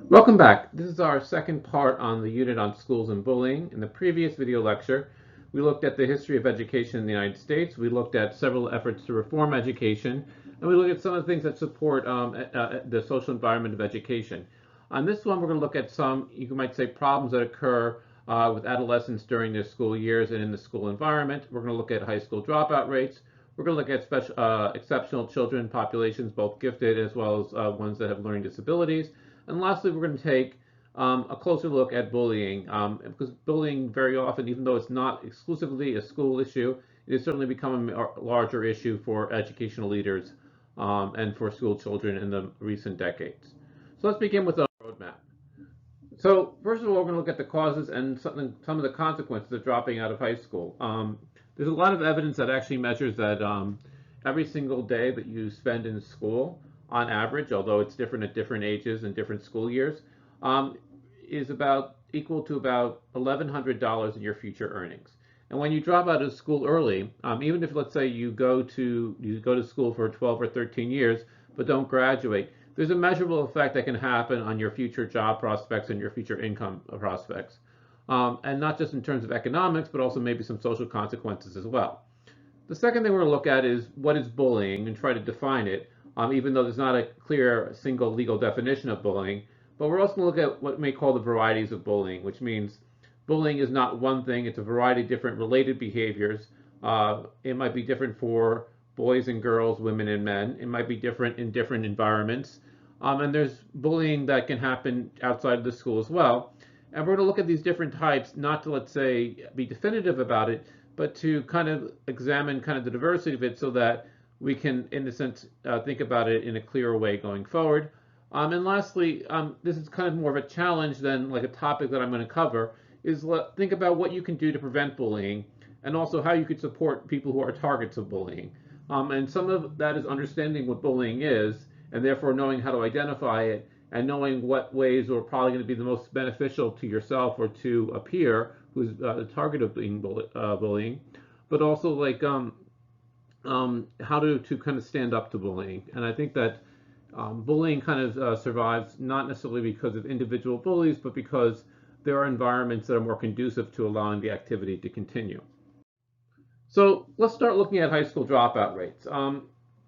Welcome back. This is our second part on the unit on schools and bullying. In the previous video lecture, we looked at the history of education in the United States. We looked at several efforts to reform education, and we looked at some of the things that support the social environment of education. On this one, we're going to look at some, you might say, problems that occur with adolescents during their school years and in the school environment. We're going to look at high school dropout rates. We're going to look at exceptional children populations, both gifted as well as ones that have learning disabilities. And lastly, we're going to take a closer look at bullying, because bullying very often, even though it's not exclusively a school issue, it has certainly become a larger issue for educational leaders and for school children in the recent decades. So let's begin with a roadmap. So first of all, we're going to look at the causes and some of the consequences of dropping out of high school. There's a lot of evidence that actually measures that every single day that you spend in school, on average, although it's different at different ages and different school years, um, is about equal to about $1,100 in your future earnings. And when you drop out of school early, even if let's say you go to school for 12 or 13 years but don't graduate, there's a measurable effect that can happen on your future job prospects and your future income prospects. And not just in terms of economics, but also maybe some social consequences as well. The second thing we're going to look at is what is bullying and try to define it, even though there's not a clear single legal definition of bullying. But we're also going to look at what we may call the varieties of bullying, which means bullying is not one thing, it's a variety of different related behaviors. It might be different for boys and girls, women and men. It might be different in different environments. And there's bullying that can happen outside of the school as well. And we're going to look at these different types, not to, let's say, be definitive about it, but to kind of examine kind of the diversity of it so that we can, in a sense, think about it in a clearer way going forward. And lastly, this is kind of more of a challenge than like a topic that I'm going to cover, is think about what you can do to prevent bullying and also how you could support people who are targets of bullying. And some of that is understanding what bullying is and therefore knowing how to identify it and knowing what ways are probably going to be the most beneficial to yourself or to a peer who's the target of being bullying, but also like how to kind of stand up to bullying. And I think that bullying kind of survives not necessarily because of individual bullies, but because there are environments that are more conducive to allowing the activity to continue. So let's start looking at high school dropout rates.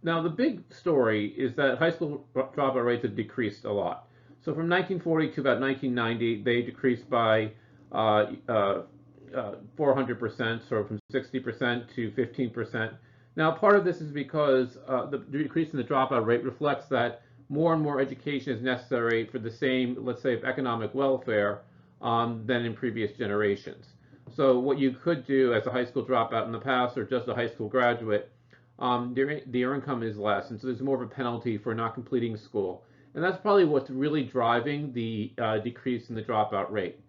Now, the big story is that high school dropout rates have decreased a lot. So from 1940 to about 1990, they decreased by 400%, so from 60% to 15%. Now, part of this is because the decrease in the dropout rate reflects that more and more education is necessary for the same, let's say, economic welfare than in previous generations. So what you could do as a high school dropout in the past or just a high school graduate, their income is less, and so there's more of a penalty for not completing school. And that's probably what's really driving the decrease in the dropout rate.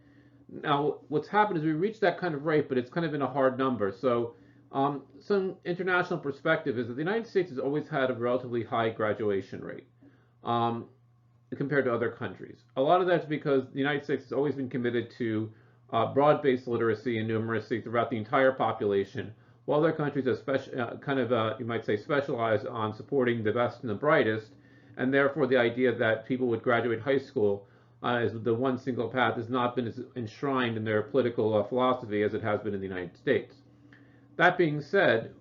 Now, what's happened is we reached that kind of rate, but it's kind of in a hard number. So some international perspective is that the United States has always had a relatively high graduation rate um, compared to other countries. A lot of that's because the United States has always been committed to broad-based literacy and numeracy throughout the entire population, while other countries have you might say, specialized on supporting the best and the brightest, and therefore the idea that people would graduate high school as the one single path has not been as enshrined in their political philosophy as it has been in the United States. That being said,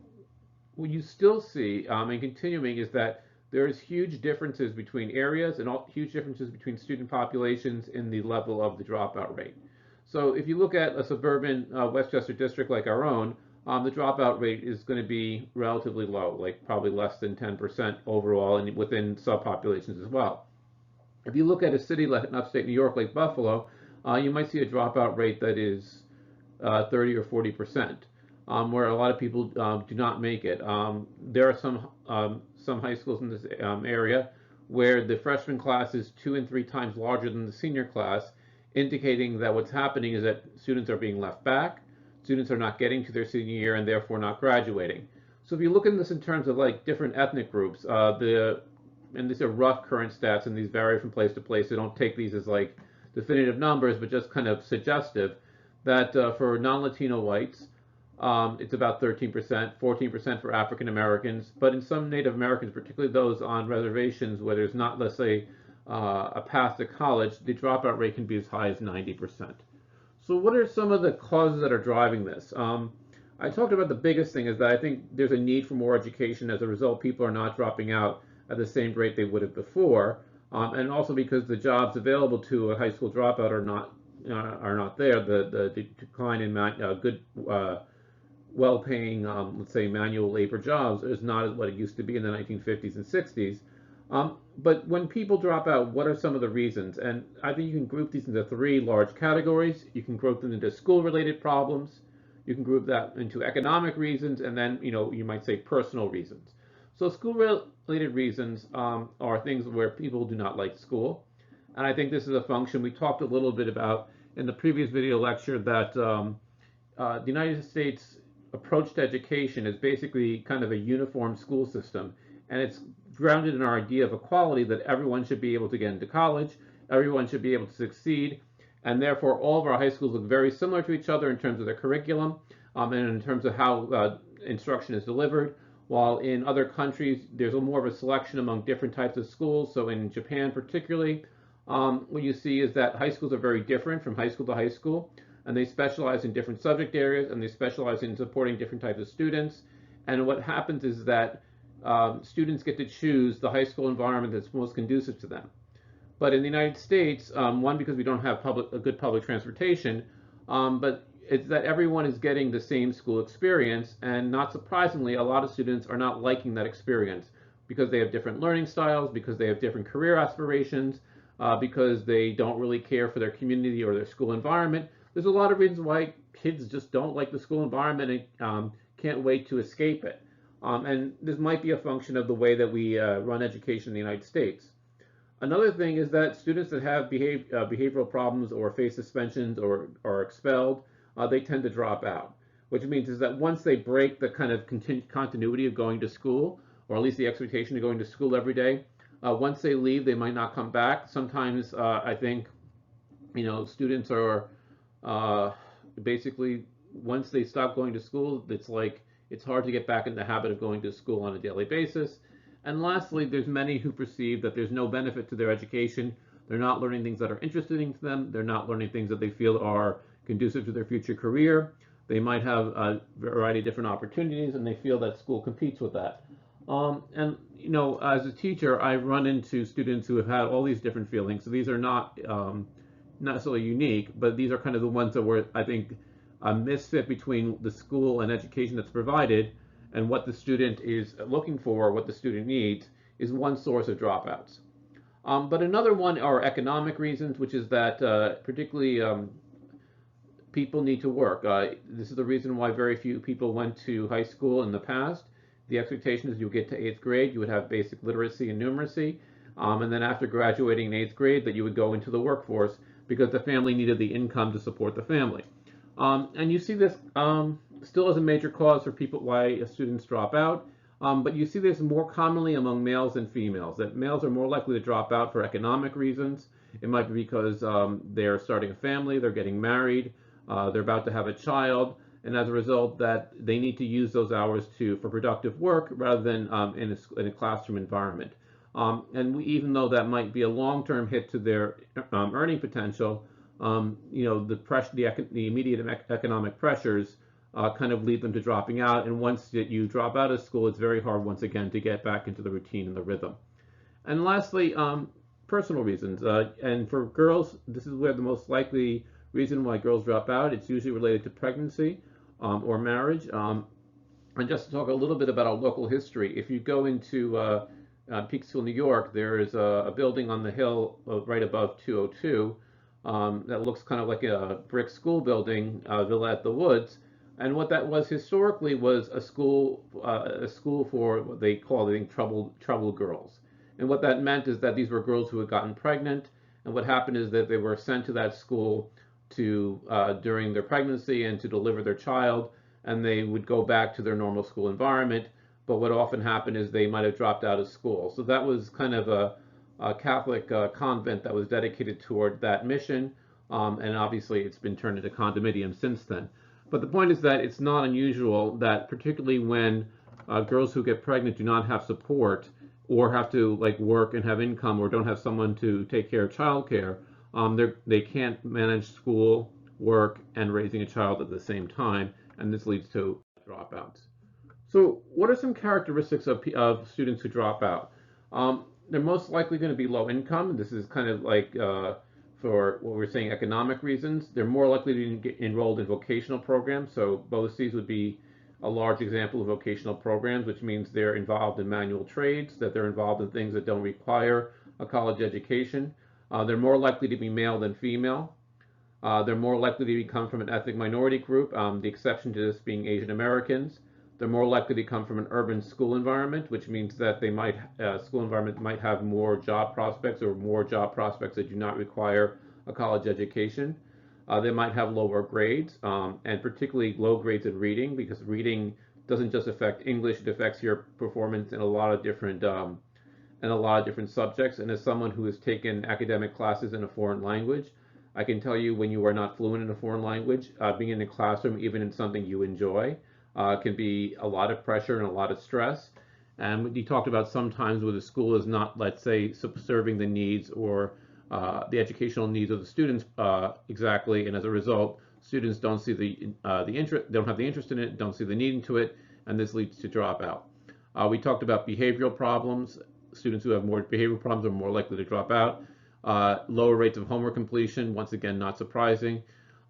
what you still see and continuing is that there's huge differences between areas and huge differences between student populations in the level of the dropout rate. So if you look at a suburban Westchester district like our own, the dropout rate is going to be relatively low, like probably less than 10% overall and within subpopulations as well. If you look at a city like in upstate New York, like Buffalo, you might see a dropout rate that is 30 or 40%, where a lot of people do not make it. There are some high schools in this area where the freshman class is 2 and 3 times larger than the senior class, indicating that what's happening is that students are being left back, students are not getting to their senior year and therefore not graduating. So if you look at this in terms of like different ethnic groups, and these are rough current stats and these vary from place to place, so don't take these as like definitive numbers, but just kind of suggestive that for non-Latino whites, it's about 13%, 14% for African Americans, but in some Native Americans, particularly those on reservations where there's not, let's say, a path to college, the dropout rate can be as high as 90%. So what are some of the causes that are driving this? I talked about the biggest thing is that I think there's a need for more education. As a result, people are not dropping out at the same rate they would have before, and also because the jobs available to a high school dropout are not there. The decline in good well-paying, let's say, manual labor jobs is not what it used to be in the 1950s and 60s. But when people drop out, what are some of the reasons? And I think you can group these into three large categories. You can group them into school-related problems. You can group that into economic reasons, and then you might say personal reasons. So school-related reasons are things where people do not like school, and I think this is a function we talked a little bit about in the previous video lecture that the United States approach to education is basically kind of a uniform school system, and it's grounded in our idea of equality that everyone should be able to get into college, everyone should be able to succeed, and therefore all of our high schools look very similar to each other in terms of their curriculum and in terms of how instruction is delivered, while in other countries there's more of a selection among different types of schools. So in Japan particularly, what you see is that high schools are very different from high school to high school, and they specialize in different subject areas, and they specialize in supporting different types of students. And what happens is that students get to choose the high school environment that's most conducive to them. But in the United States, one, because we don't have a good public transportation, but it's that everyone is getting the same school experience, and not surprisingly, a lot of students are not liking that experience because they have different learning styles, because they have different career aspirations, because they don't really care for their community or their school environment. There's a lot of reasons why kids just don't like the school environment and can't wait to escape it. And this might be a function of the way that we run education in the United States. Another thing is that students that have behavioral problems or face suspensions or are expelled, they tend to drop out, which means is that once they break the kind of continuity of going to school, or at least the expectation of going to school every day, once they leave, they might not come back. Sometimes I think, students are basically, once they stop going to school, it's hard to get back in the habit of going to school on a daily basis. And lastly, there's many who perceive that there's no benefit to their education. They're not learning things that are interesting to them. They're not learning things that they feel are conducive to their future career. They might have a variety of different opportunities, and they feel that school competes with that. And as a teacher, I run into students who have had all these different feelings. So these are not necessarily unique, but these are kind of the ones that were, I think, a misfit between the school and education that's provided and what the student is looking for, what the student needs, is one source of dropouts. But another one are economic reasons, which is that particularly people need to work. This is the reason why very few people went to high school in the past. The expectation is you get to 8th grade, you would have basic literacy and numeracy, and then after graduating in 8th grade that you would go into the workforce because the family needed the income to support the family. And you see this still as a major cause for people why students drop out, but you see this more commonly among males than females, that males are more likely to drop out for economic reasons. It might be because they're starting a family, they're getting married, they're about to have a child, and as a result that they need to use those hours for productive work rather than in a classroom environment. And even though that might be a long-term hit to their earning potential, the immediate economic pressures kind of lead them to dropping out. And once you drop out of school, it's very hard once again to get back into the routine and the rhythm. And lastly, personal reasons. And for girls, this is where the most likely reason why girls drop out. It's usually related to pregnancy or marriage. And just to talk a little bit about our local history, if you go into Peekskill, New York, there is a building on the hill right above 202 that looks kind of like a brick school building, Villa at the Woods. And what that was historically was a school for what they call, I think, troubled girls. And what that meant is that these were girls who had gotten pregnant, and what happened is that they were sent to that school during their pregnancy and to deliver their child, and they would go back to their normal school environment. But what often happened is they might have dropped out of school. So that was kind of a Catholic convent that was dedicated toward that mission, and obviously it's been turned into condominium since then. But the point is that it's not unusual that particularly when girls who get pregnant do not have support, or have to like work and have income or don't have someone to take care of childcare, they can't manage school, work, and raising a child at the same time, and this leads to dropouts. So, what are some characteristics of students who drop out? They're most likely going to be low income. This is kind of like for what we're saying economic reasons. They're more likely to get enrolled in vocational programs. So, BOCES would be a large example of vocational programs, which means they're involved in manual trades, that they're involved in things that don't require a college education. They're more likely to be male than female. They're more likely to come from an ethnic minority group, the exception to this being Asian Americans. They're more likely to come from an urban school environment, which means that they might school environment might have more job prospects or more job prospects that do not require a college education. They might have lower grades, and particularly low grades in reading, because reading doesn't just affect English; it affects your performance in a lot of different subjects. And as someone who has taken academic classes in a foreign language, I can tell you when you are not fluent in a foreign language, being in a classroom, even in something you enjoy, can be a lot of pressure and a lot of stress. And you talked about sometimes where the school is not, let's say, serving the needs or the educational needs of the students exactly, and as a result, students don't see the interest, don't have the interest in it, don't see the need into it, and this leads to dropout. We talked about behavioral problems. Students who have more behavioral problems are more likely to drop out. Lower rates of homework completion, once again, not surprising,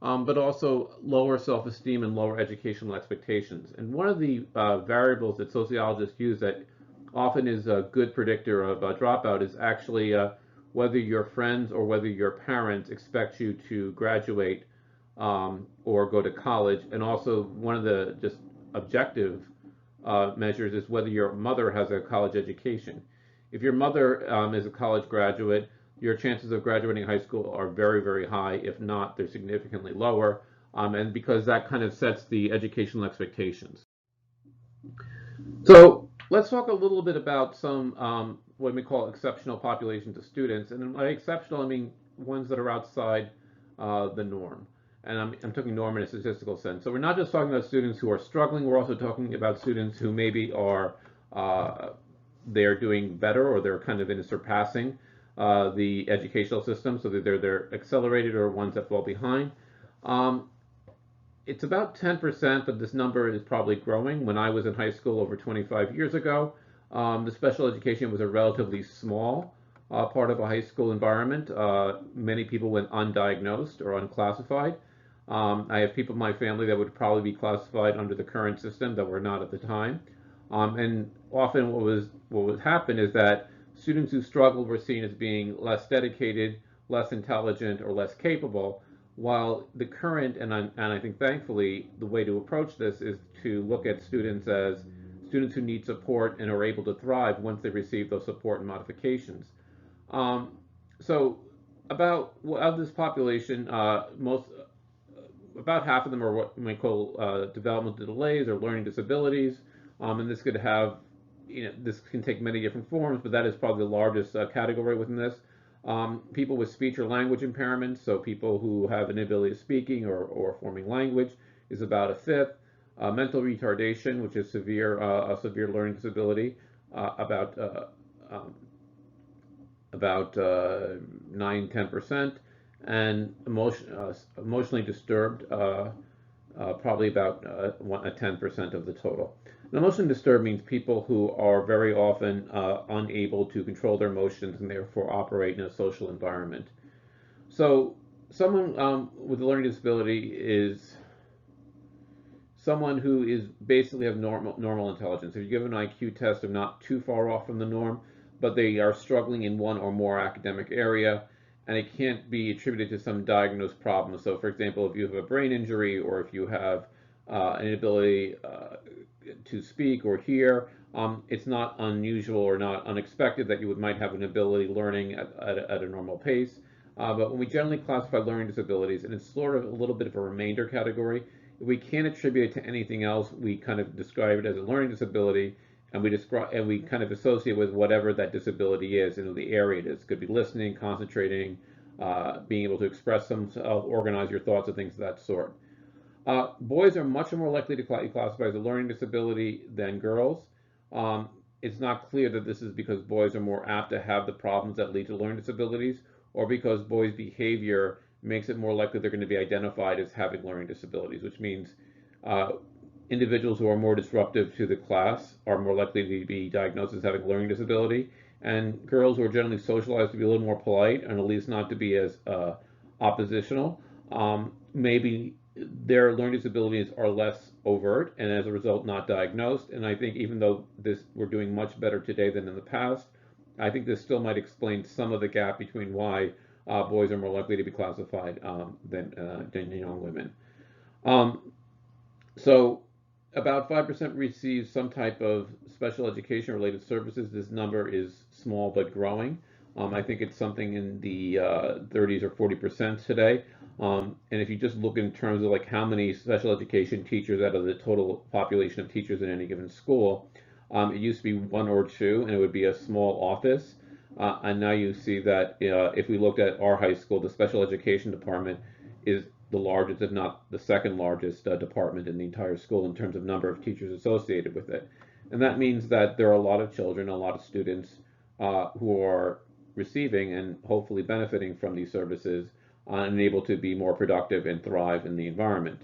but also lower self-esteem and lower educational expectations. And one of the variables that sociologists use that often is a good predictor of dropout is actually whether your friends or whether your parents expect you to graduate or go to college. And also one of the just objective measures is whether your mother has a college education. If your mother is a college graduate, your chances of graduating high school are very, very high. If not, they're significantly lower. And because that kind of sets the educational expectations. So let's talk a little bit about some what we call exceptional populations of students. And by exceptional, I mean ones that are outside the norm. And I'm talking norm in a statistical sense. So we're not just talking about students who are struggling. We're also talking about students who maybe are they're doing better or they're kind of in surpassing the educational system. So that they're accelerated or ones that fall behind. It's about 10%, but this number is probably growing. When I was in high school over 25 years ago, the special education was a relatively small part of a high school environment. Many people went undiagnosed or unclassified. I have people in my family that would probably be classified under the current system that were not at the time. And often what would happen is that students who struggled were seen as being less dedicated, less intelligent, or less capable, while the current, and I think thankfully, the way to approach this is to look at students as students who need support and are able to thrive once they receive those support and modifications. Um, so about of this population, about half of them are what we call developmental delays or learning disabilities, and this could have, this can take many different forms, but that is probably the largest category within this. People with speech or language impairments, so people who have an inability of speaking or forming language, is about a fifth. Mental retardation, which is a severe learning disability, about 9-10%, and emotionally disturbed, probably about 10% of the total. And emotionally disturbed means people who are very often unable to control their emotions and therefore operate in a social environment. So someone with a learning disability is someone who is basically have normal intelligence. If you give an IQ test, they're not too far off from the norm, but they are struggling in one or more academic area, and it can't be attributed to some diagnosed problem. So, for example, if you have a brain injury or if you have an inability to speak or hear, it's not unusual or not unexpected that you might have an ability learning at a normal pace. But when we generally classify learning disabilities, and it's sort of a little bit of a remainder category, if we can't attribute it to anything else, we kind of describe it as a learning disability, and we kind of associate with whatever that disability is, the area it is. It could be listening, concentrating, being able to express themselves, organize your thoughts, and things of that sort. Boys are much more likely to be classified as a learning disability than girls. it's not clear that this is because boys are more apt to have the problems that lead to learning disabilities, or because boys' behavior makes it more likely they're going to be identified as having learning disabilities, which means uh, individuals who are more disruptive to the class are more likely to be diagnosed as having learning disability, and girls who are generally socialized to be a little more polite and at least not to be as oppositional, maybe their learning disabilities are less overt and as a result not diagnosed. And I think even though we're doing much better today than in the past, I think this still might explain some of the gap between why boys are more likely to be classified than young women. Um, so about 5% receive some type of special education related services. This number is small but growing. I think it's something in the 30s or 40% today. And if you just look in terms of like how many special education teachers out of the total population of teachers in any given school, it used to be one or two, and it would be a small office. And now you see that if we looked at our high school, the special education department is the largest, if not the second largest department in the entire school in terms of number of teachers associated with it. And that means that there are a lot of children, a lot of students who are receiving and hopefully benefiting from these services and able to be more productive and thrive in the environment.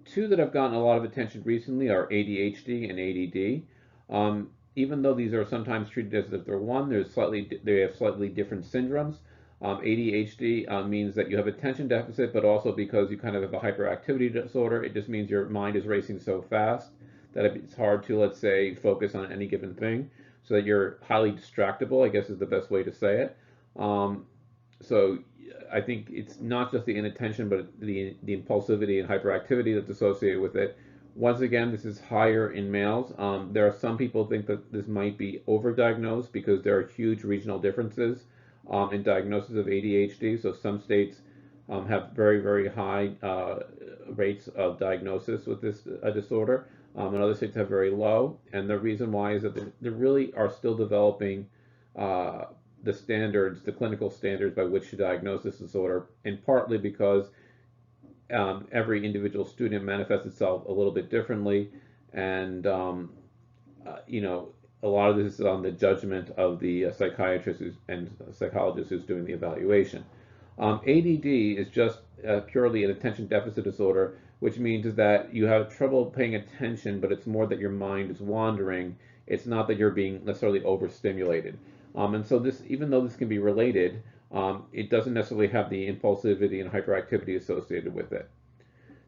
Two that have gotten a lot of attention recently are ADHD and ADD. Even though these are sometimes treated as if they're one, they have slightly different syndromes. ADHD means that you have attention deficit, but also because you kind of have a hyperactivity disorder, it just means your mind is racing so fast that it's hard to, let's say, focus on any given thing, so that you're highly distractible, I guess is the best way to say it. So I think it's not just the inattention, but the impulsivity and hyperactivity that's associated with it. Once again, this is higher in males. There are some people who think that this might be overdiagnosed because there are huge regional differences in diagnosis of ADHD. So some states have very, very high rates of diagnosis with this disorder, and other states have very low. And the reason why is that they really are still developing the standards, the clinical standards by which to diagnose this disorder, and partly because every individual student manifests itself a little bit differently, and a lot of this is on the judgment of the psychiatrist and psychologist who's doing the evaluation. ADD is just purely an attention deficit disorder, which means that you have trouble paying attention, but it's more that your mind is wandering. It's not that you're being necessarily overstimulated. And so this, even though this can be related, it doesn't necessarily have the impulsivity and hyperactivity associated with it.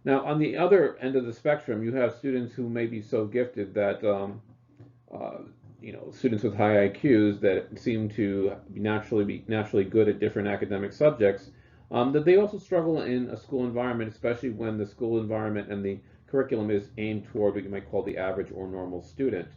Now, on the other end of the spectrum, you have students who may be so gifted that, students with high IQs that seem to be naturally good at different academic subjects, that they also struggle in a school environment, especially when the school environment and the curriculum is aimed toward what you might call the average or normal student.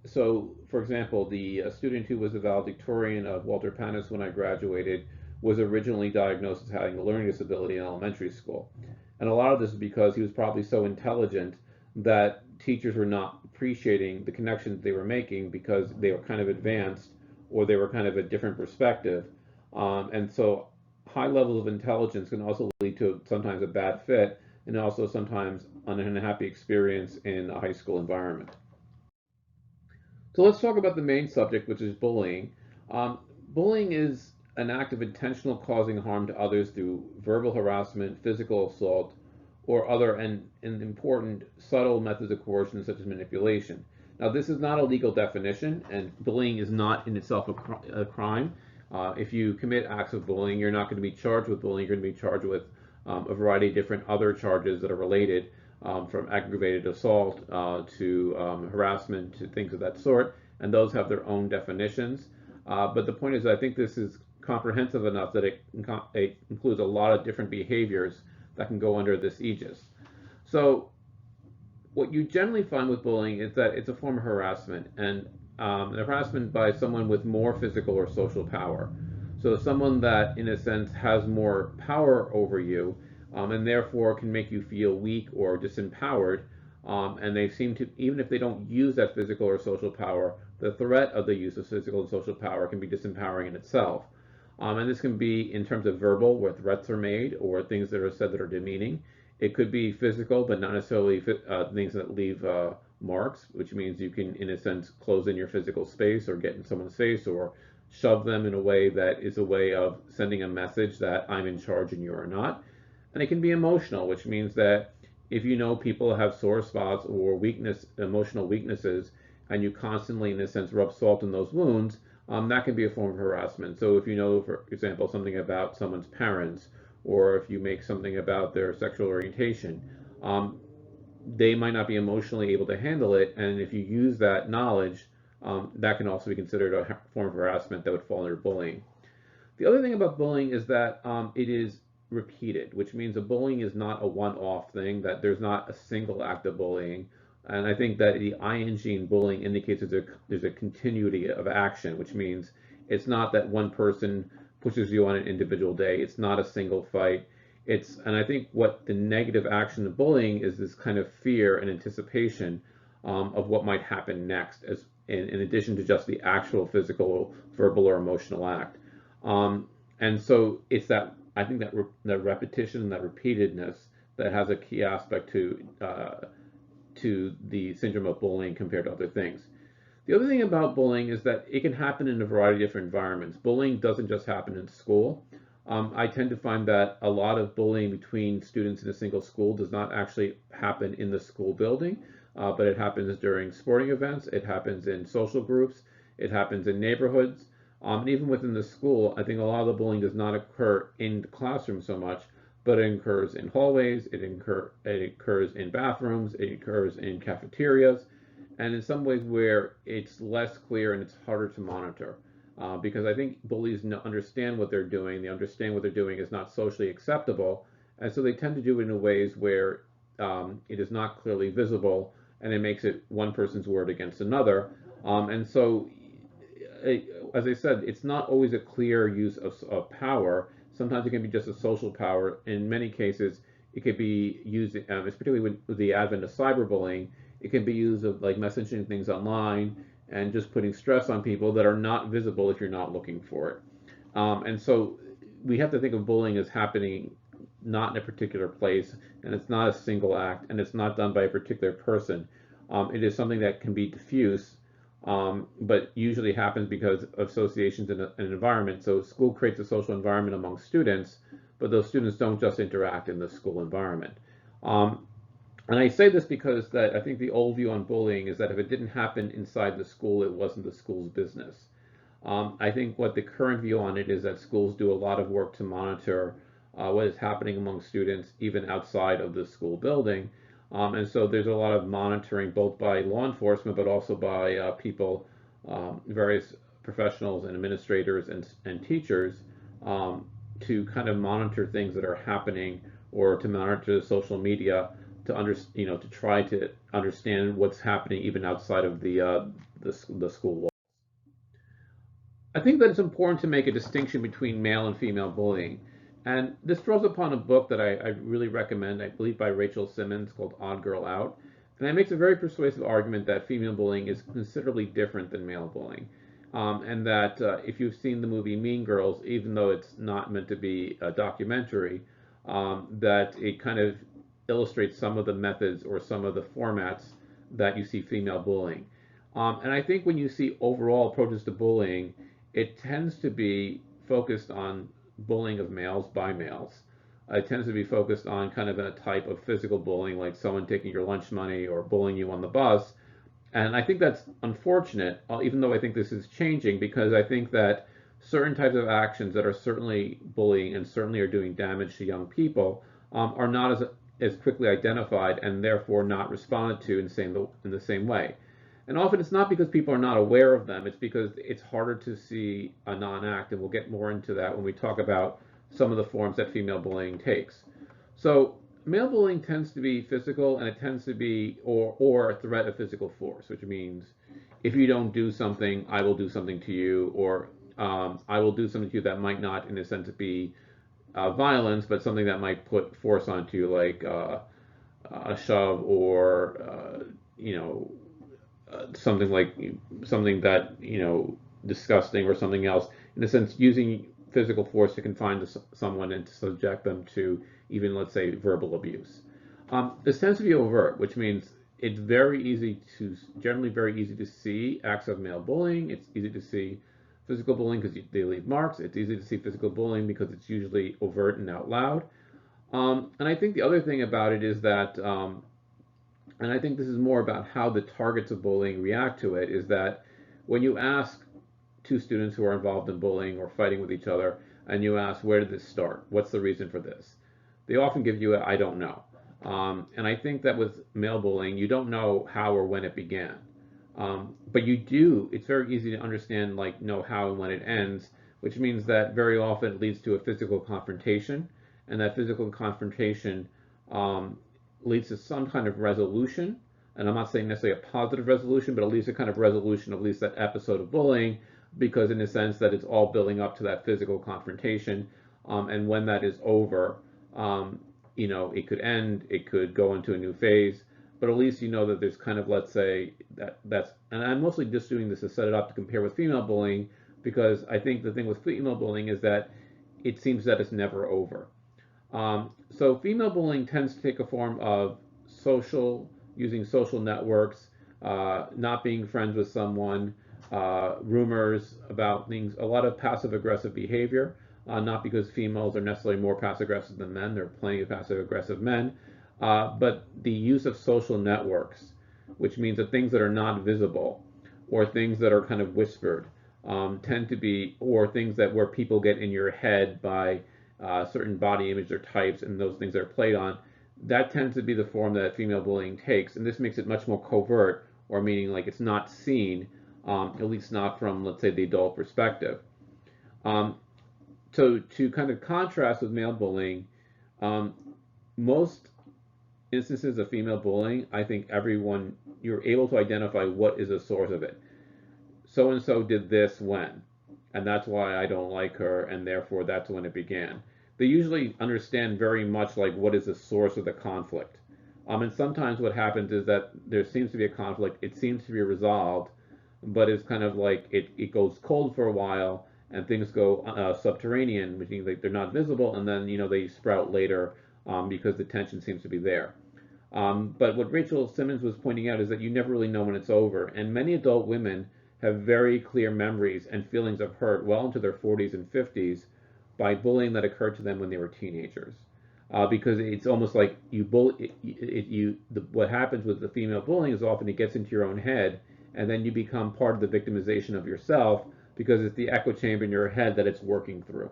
So, for example, the student who was the valedictorian of Walter Panis when I graduated was originally diagnosed as having a learning disability in elementary school. And a lot of this is because he was probably so intelligent that teachers were not appreciating the connections they were making because they were kind of advanced or they were kind of a different perspective. And so high levels of intelligence can also lead to sometimes a bad fit and also sometimes an unhappy experience in a high school environment. So let's talk about the main subject, which is bullying. Bullying is an act of intentional causing harm to others through verbal harassment, physical assault, or other and important subtle methods of coercion such as manipulation. Now, this is not a legal definition, and bullying is not in itself a crime. If you commit acts of bullying, you're not going to be charged with bullying. You're going to be charged with a variety of different other charges that are related, from aggravated assault to harassment to things of that sort, and those have their own definitions. But the point is, I think this is comprehensive enough that it includes a lot of different behaviors that can go under this aegis. So what you generally find with bullying is that it's a form of harassment, and harassment by someone with more physical or social power. So someone that, in a sense, has more power over you, and therefore can make you feel weak or disempowered, and they seem to, even if they don't use that physical or social power, the threat of the use of physical and social power can be disempowering in itself. And this can be in terms of verbal, where threats are made or things that are said that are demeaning. It could be physical, but not necessarily things that leave marks, which means you can, in a sense, close in your physical space or get in someone's face or shove them in a way that is a way of sending a message that I'm in charge and you are not. And it can be emotional, which means that if you know people have sore spots or emotional weaknesses, and you constantly, in a sense, rub salt in those wounds, that can be a form of harassment. So if you know, for example, something about someone's parents, or if you make something about their sexual orientation, um, they might not be emotionally able to handle it. And if you use that knowledge, that can also be considered a form of harassment that would fall under bullying. The other thing about bullying is that it is repeated, which means a bullying is not a one-off thing, that there's not a single act of bullying. And I think that the ing in bullying indicates that there's a continuity of action, which means it's not that one person pushes you on an individual day. It's not a single fight. And I think what the negative action of bullying is this kind of fear and anticipation of what might happen next, as in addition to just the actual physical, verbal, or emotional act. And so it's that, I think that that repetition, that repeatedness, that has a key aspect to the syndrome of bullying compared to other things. The other thing about bullying is that it can happen in a variety of different environments. Bullying doesn't just happen in school. I tend to find that a lot of bullying between students in a single school does not actually happen in the school building, but it happens during sporting events, it happens in social groups, it happens in neighborhoods. And even within the school, I think a lot of the bullying does not occur in the classroom so much, but it occurs in hallways, it occurs in bathrooms, it occurs in cafeterias, and in some ways where it's less clear and it's harder to monitor. Because I think bullies understand what they're doing, they understand what they're doing is not socially acceptable, and so they tend to do it in ways where it is not clearly visible, and it makes it one person's word against another. And so as I said, it's not always a clear use of power. Sometimes it can be just a social power. In many cases, it could be used, particularly with the advent of cyberbullying, it can be used of like messaging things online and just putting stress on people that are not visible if you're not looking for it. And so we have to think of bullying as happening not in a particular place, and it's not a single act, and it's not done by a particular person. It is something that can be diffuse, but usually happens because of associations in an environment. So school creates a social environment among students, but those students don't just interact in the school environment. And I say this because that I think the old view on bullying is that if it didn't happen inside the school, it wasn't the school's business. I think what the current view on it is that schools do a lot of work to monitor what is happening among students, even outside of the school building. And so there's a lot of monitoring both by law enforcement, but also by people, various professionals and administrators and teachers to kind of monitor things that are happening or to monitor social media to try to understand what's happening even outside of the school wall. I think that it's important to make a distinction between male and female bullying. And this draws upon a book that I really recommend, I believe by Rachel Simmons, called Odd Girl Out. And it makes a very persuasive argument that female bullying is considerably different than male bullying. And that if you've seen the movie Mean Girls, even though it's not meant to be a documentary, that it kind of illustrates some of the methods or some of the formats that you see female bullying. And I think when you see overall approaches to bullying, it tends to be focused on bullying of males by males. It tends to be focused on kind of a type of physical bullying, like someone taking your lunch money or bullying you on the bus. And I think that's unfortunate, even though I think this is changing, because I think that certain types of actions that are certainly bullying and certainly are doing damage to young people are not as quickly identified and therefore not responded to in the same way. And often it's not because people are not aware of them, it's because it's harder to see a non-act, and we'll get more into that when we talk about some of the forms that female bullying takes. So male bullying tends to be physical, and it tends to be or a threat of physical force, which means if you don't do something, I will do something to you, or I will do something to you that might not, in a sense, be violence, but something that might put force onto you, like a shove or something that disgusting or something else. In a sense, using physical force to confine someone and to subject them to even, let's say, verbal abuse. This tends to be overt, which means it's generally very easy to see acts of male bullying. It's easy to see physical bullying because they leave marks. It's easy to see physical bullying because it's usually overt and out loud. And I think the other thing about it is that, and I think this is more about how the targets of bullying react to it, is that when you ask two students who are involved in bullying or fighting with each other, and you ask, where did this start? What's the reason for this? They often give you a, I don't know. And I think that with male bullying, you don't know how or when it began. But you do, it's very easy to understand, like, know how and when it ends, which means that very often it leads to a physical confrontation, and that physical confrontation leads to some kind of resolution. And I'm not saying necessarily a positive resolution, but at least a kind of resolution, at least that episode of bullying, because in the sense that it's all building up to that physical confrontation. And when that is over, it could end, it could go into a new phase, but at least you know that there's kind of, let's say, and I'm mostly just doing this to set it up to compare with female bullying, because I think the thing with female bullying is that it seems that it's never over. So female bullying tends to take a form of using social networks, not being friends with someone, rumors about things, a lot of passive-aggressive behavior, not because females are necessarily more passive-aggressive than men, there are plenty of passive-aggressive men, but the use of social networks, which means that things that are not visible, or things that are kind of whispered, tend to be, or things that where people get in your head by certain body image or types, and those things are played on, that tends to be the form that female bullying takes, and this makes it much more covert, or meaning like it's not seen, at least not from, let's say, the adult perspective. So to kind of contrast with male bullying, most instances of female bullying, I think you're able to identify what is the source of it. So and so did this when, and that's why I don't like her, and therefore that's when it began. They usually understand very much like what is the source of the conflict. And sometimes what happens is that there seems to be a conflict, it seems to be resolved, but it's kind of like it goes cold for a while, and things go subterranean, which means like they're not visible, and then they sprout later because the tension seems to be there. But what Rachel Simmons was pointing out is that you never really know when it's over, and many adult women have very clear memories and feelings of hurt well into their 40s and 50s by bullying that occurred to them when they were teenagers. Because it's almost like what happens with the female bullying is often it gets into your own head, and then you become part of the victimization of yourself because it's the echo chamber in your head that it's working through.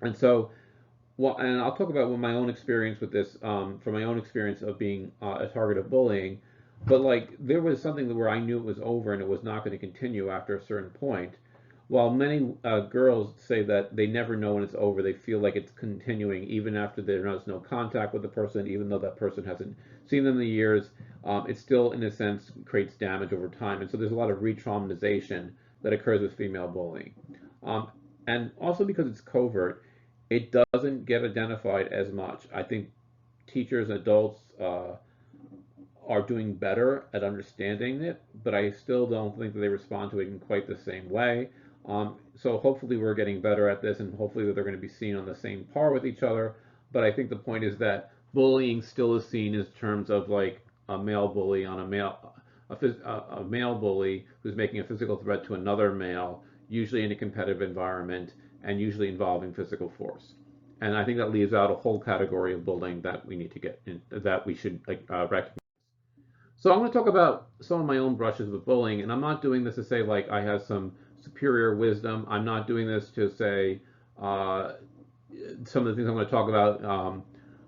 And so, and I'll talk about my own experience with this, from my own experience of being a target of bullying. But like there was something where I knew it was over and it was not going to continue after a certain point. While many girls say that they never know when it's over, they feel like it's continuing even after there's no contact with the person, even though that person hasn't seen them in years. It still, in a sense, creates damage over time. And so there's a lot of re-traumatization that occurs with female bullying. And also because it's covert, it doesn't get identified as much. I think teachers and adults are doing better at understanding it, but I still don't think that they respond to it in quite the same way. So hopefully we're getting better at this, and hopefully that they're going to be seen on the same par with each other. But I think the point is that bullying still is seen as terms of like a male bully on a male bully who's making a physical threat to another male, usually in a competitive environment and usually involving physical force. And I think that leaves out a whole category of bullying that we need to get in, that we should recognize. So I'm going to talk about some of my own brushes with bullying, and I'm not doing this to say like I have some superior wisdom. I'm not doing this to say some of the things I'm going to talk about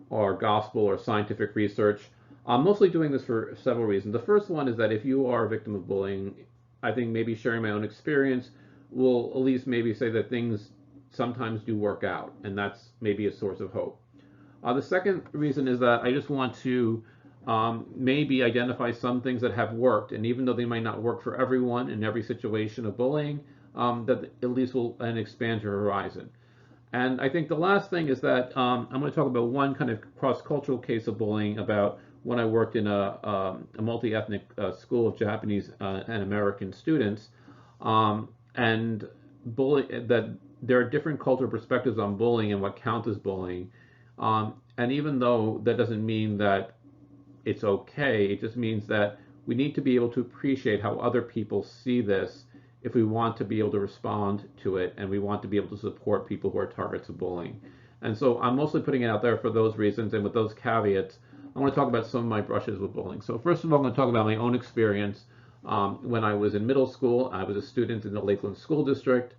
are gospel or scientific research. I'm mostly doing this for several reasons. The first one is that if you are a victim of bullying, I think maybe sharing my own experience will at least maybe say that things sometimes do work out, and that's maybe a source of hope. The second reason is that I just want to maybe identify some things that have worked, and even though they might not work for everyone in every situation of bullying, that at least will expand your horizon. And I think the last thing is that I'm going to talk about one kind of cross-cultural case of bullying about when I worked in a multi-ethnic school of Japanese and American students, and that there are different cultural perspectives on bullying and what counts as bullying. And even though that doesn't mean that it's okay. It just means that we need to be able to appreciate how other people see this if we want to be able to respond to it and we want to be able to support people who are targets of bullying. And so I'm mostly putting it out there for those reasons, and with those caveats, I want to talk about some of my brushes with bullying. So first of all, I'm going to talk about my own experience. When I was in middle school, I was a student in the Lakeland School District.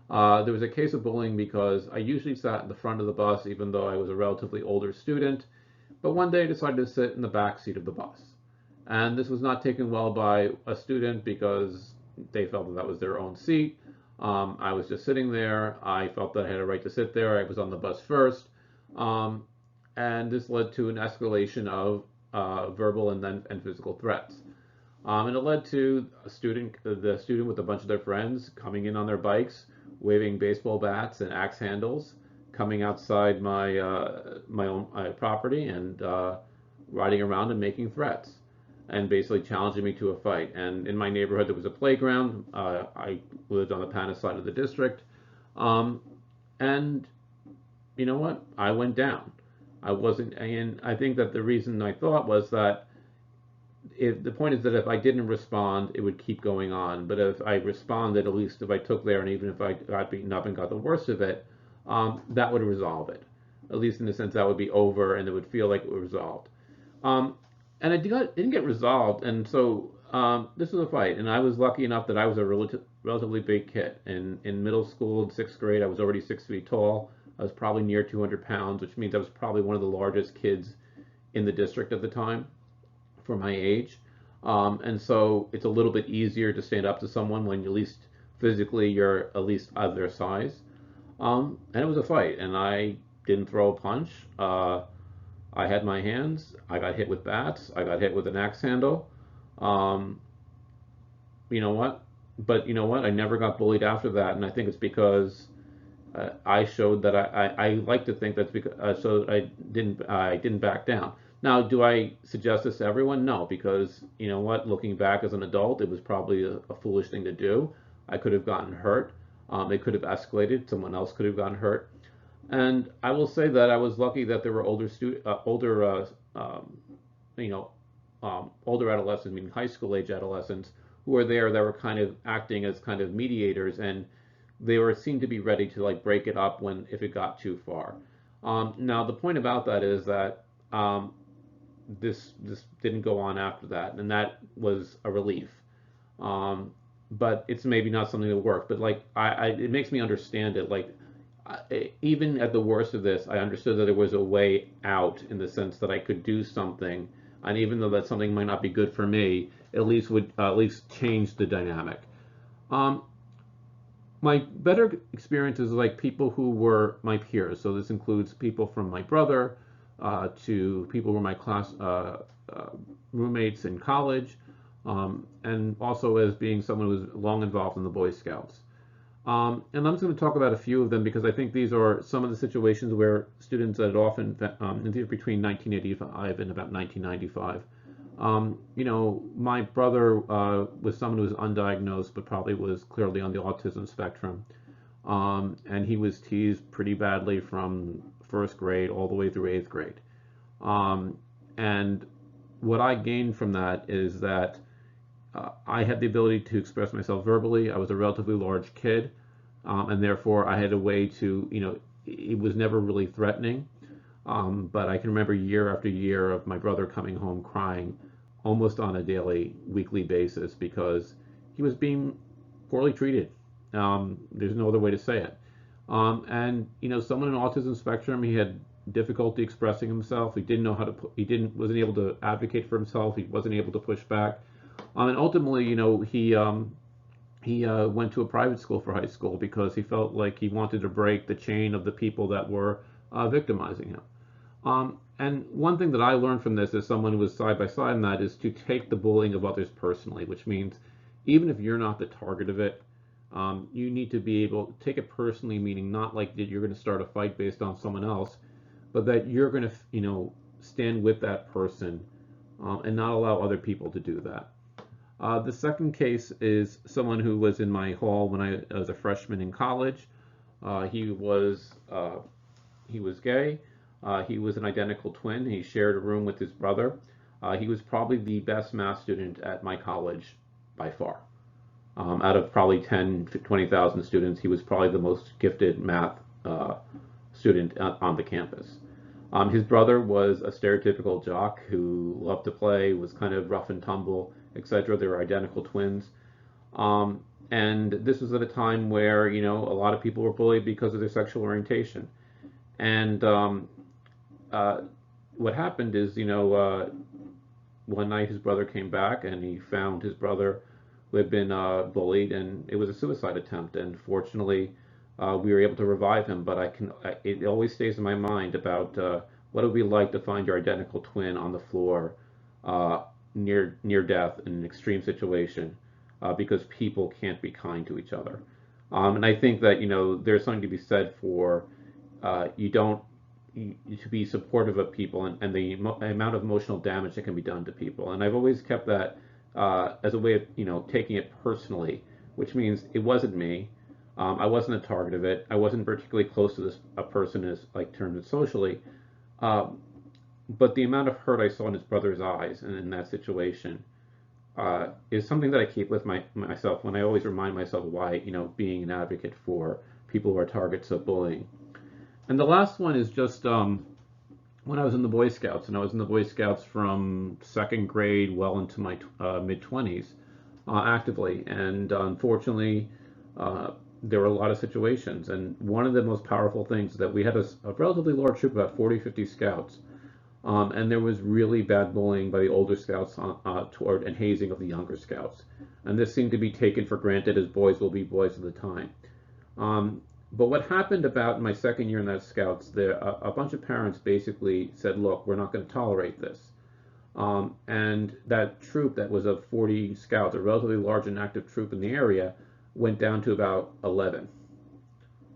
There was a case of bullying because I usually sat in the front of the bus, even though I was a relatively older student. But one day I decided to sit in the back seat of the bus. And this was not taken well by a student because they felt that that was their own seat. I was just sitting there. I felt that I had a right to sit there. I was on the bus first. And this led to an escalation of verbal and physical threats. And it led to the student with a bunch of their friends coming in on their bikes, waving baseball bats and axe handles, coming outside my own property and riding around and making threats, and basically challenging me to a fight. And in my neighborhood, there was a playground. I lived on the Pana side of the district, and you know what? I went down. I wasn't, and I think that the reason I thought was that the point is that if I didn't respond, it would keep going on. But if I responded, at least if I took there, and even if I got beaten up and got the worst of it, that would resolve it. At least in the sense that would be over, and it would feel like it was resolved. And it didn't get resolved, and so this was a fight. And I was lucky enough that I was a relatively big kid. In middle school, in 6th grade, I was already 6 feet tall. I was probably near 200 pounds, which means I was probably one of the largest kids in the district at the time for my age. And so it's a little bit easier to stand up to someone when at least physically you're at least of their size. And it was a fight, and I didn't throw a punch. I had my hands. I got hit with bats. I got hit with an axe handle. You know what? But you know what? I never got bullied after that, and I think it's because I showed that I like to think that's because so I didn't back down. Now, do I suggest this to everyone? No, because you know what? Looking back as an adult, it was probably a foolish thing to do. I could have gotten hurt. It could have escalated. Someone else could have gotten hurt. And I will say that I was lucky that there were older adolescents, meaning high school age adolescents, who were there that were kind of acting as kind of mediators, and they seemed to be ready to like break it up if it got too far. Now the point about that is that this didn't go on after that, and that was a relief. But it's maybe not something that worked. But like it makes me understand it. Like even at the worst of this, I understood that there was a way out in the sense that I could do something, and even though that something might not be good for me, at least would at least change the dynamic. My better experiences like people who were my peers. So this includes people from my brother to people who were my class roommates in college, and also as being someone who was long involved in the Boy Scouts. And I'm just going to talk about a few of them because I think these are some of the situations where students that often, between 1985 and about 1995, you know, my brother was someone who was undiagnosed but probably was clearly on the autism spectrum. And he was teased pretty badly from 1st grade all the way through 8th grade. And what I gained from that is that I had the ability to express myself verbally. I was a relatively large kid, and therefore I had a way to, you know, it was never really threatening. But I can remember year after year of my brother coming home crying almost on a daily, weekly basis because he was being poorly treated. There's no other way to say it. And you know, someone on autism spectrum, he had difficulty expressing himself. He didn't know how to. Wasn't able to advocate for himself. He wasn't able to push back. And ultimately, you know, he went to a private school for high school because he felt like he wanted to break the chain of the people that were victimizing him. And one thing that I learned from this as someone who was side by side in that is to take the bullying of others personally, which means even if you're not the target of it, you need to be able to take it personally, meaning not like that you're going to start a fight based on someone else, but that you're going to, you know, stand with that person and not allow other people to do that. The second case is someone who was in my hall when I was a freshman in college. He was gay. He was an identical twin. He shared a room with his brother. He was probably the best math student at my college by far. Out of probably 10, 20,000 students, he was probably the most gifted math student on the campus. His brother was a stereotypical jock who loved to play, was kind of rough and tumble, etc. They were identical twins. And this was at a time where, a lot of people were bullied because of their sexual orientation. And what happened is, one night his brother came back and he found his brother who had been bullied, and it was a suicide attempt. And fortunately, we were able to revive him. But it always stays in my mind about what it would be like to find your identical twin on the floor near death in an extreme situation, because people can't be kind to each other. And I think that there's something to be said for to be supportive of people, and the amount of emotional damage that can be done to people. And I've always kept that as a way of taking it personally, which means it wasn't me. I wasn't a target of it. I wasn't particularly close to a person as like termed it socially. But the amount of hurt I saw in his brother's eyes and in that situation is something that I keep with myself when I always remind myself why being an advocate for people who are targets of bullying. And the last one is just when I was in the Boy Scouts, and I was in the Boy Scouts from second grade well into my mid-20s actively. And unfortunately, there were a lot of situations. And one of the most powerful things is that we had a relatively large troop, about 40, 50 scouts. And there was really bad bullying by the older scouts toward and hazing of the younger scouts. And this seemed to be taken for granted, as boys will be boys at the time. But what happened about my second year in that scouts, a bunch of parents basically said, look, we're not going to tolerate this. And that troop that was of 40 scouts, a relatively large and active troop in the area, went down to about 11.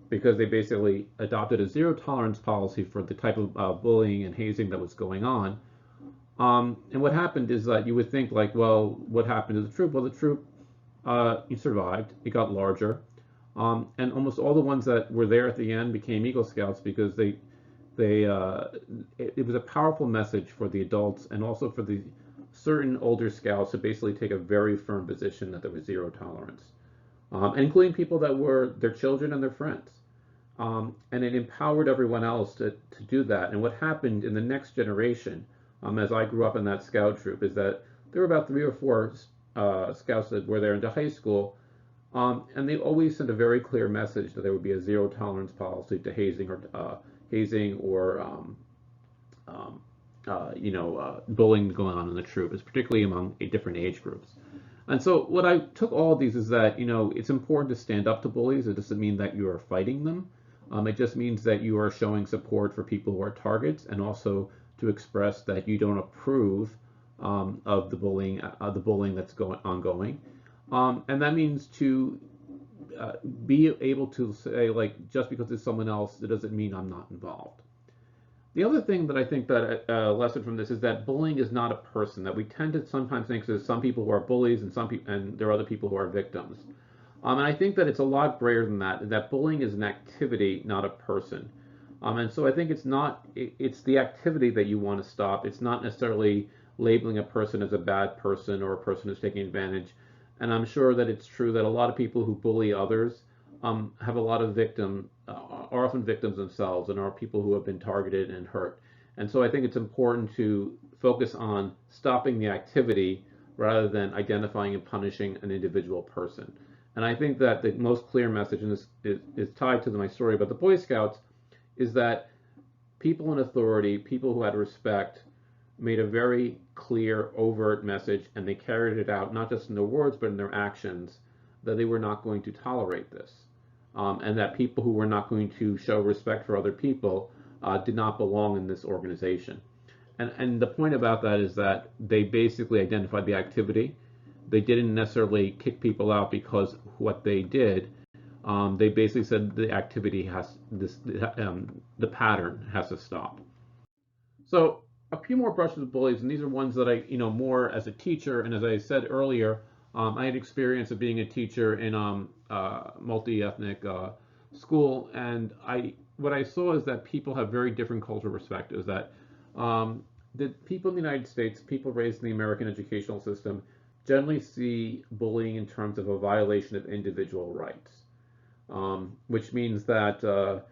Because they basically adopted a zero tolerance policy for the type of bullying and hazing that was going on. And what happened is that you would think like, well, what happened to the troop? Well, the troop survived. It got larger. And almost all the ones that were there at the end became Eagle Scouts because it was a powerful message for the adults and also for the certain older scouts to basically take a very firm position that there was zero tolerance, including people that were their children and their friends. And it empowered everyone else to do that. And what happened in the next generation, as I grew up in that scout troop, is that there were about 3 or 4 scouts that were there into high school. And they always sent a very clear message that there would be a zero tolerance policy to hazing or bullying going on in the troop, particularly among different age groups. And so what I took all of these is that it's important to stand up to bullies. It doesn't mean that you are fighting them. It just means that you are showing support for people who are targets, and also to express that you don't approve of the bullying that's ongoing. And that means to be able to say, like, just because it's someone else, it doesn't mean I'm not involved. The other thing that I think that a lesson from this is that bullying is not a person. That we tend to sometimes think there's some people who are bullies and there are other people who are victims. And I think that it's a lot greater than that. That bullying is an activity, not a person. And so I think it's the activity that you want to stop. It's not necessarily labeling a person as a bad person or a person who's taking advantage. And I'm sure that it's true that a lot of people who bully others have a lot of are often victims themselves and are people who have been targeted and hurt. And so I think it's important to focus on stopping the activity rather than identifying and punishing an individual person. And I think that the most clear message, and this is tied to my story about the Boy Scouts, is that people in authority, people who had respect, made a very clear, overt message, and they carried it out, not just in their words, but in their actions, that they were not going to tolerate this. And that people who were not going to show respect for other people did not belong in this organization. And the point about that is that they basically identified the activity. They didn't necessarily kick people out because what they did. They basically said the activity the pattern has to stop. So a few more brushes with bullies, and these are ones that I, more as a teacher, and as I said earlier, I had experience of being a teacher in multi-ethnic school, and what I saw is that people have very different cultural perspectives. That the people in the United States, people raised in the American educational system, generally see bullying in terms of a violation of individual rights, which means that